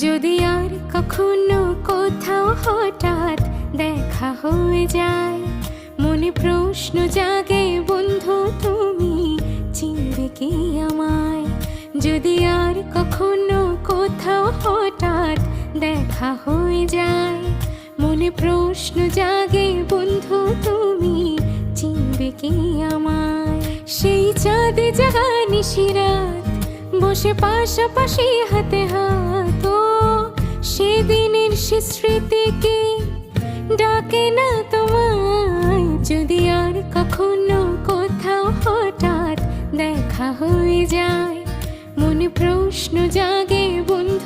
যদি আর কখনো কোথাও হঠাৎ দেখা হয়ে যায়, মনে প্রশ্ন জাগে বন্ধু তুমি চিনবে কি আমায়? যদি আর কখনো কোথাও হঠাৎ দেখা হয়ে যায়, মনে প্রশ্ন জাগে বন্ধু তুমি চিনবে কি আমায়? সেই চাঁদে জাগা নিশিরাত বসে পাশাপাশি হাতে হাত, ও সেদিনের সে স্মৃতি কি ডাকে না তোমায়? যদি আর কখনো কোথাও হঠাৎ দেখা হয়ে যায়, মনে প্রশ্ন জাগে বন্ধু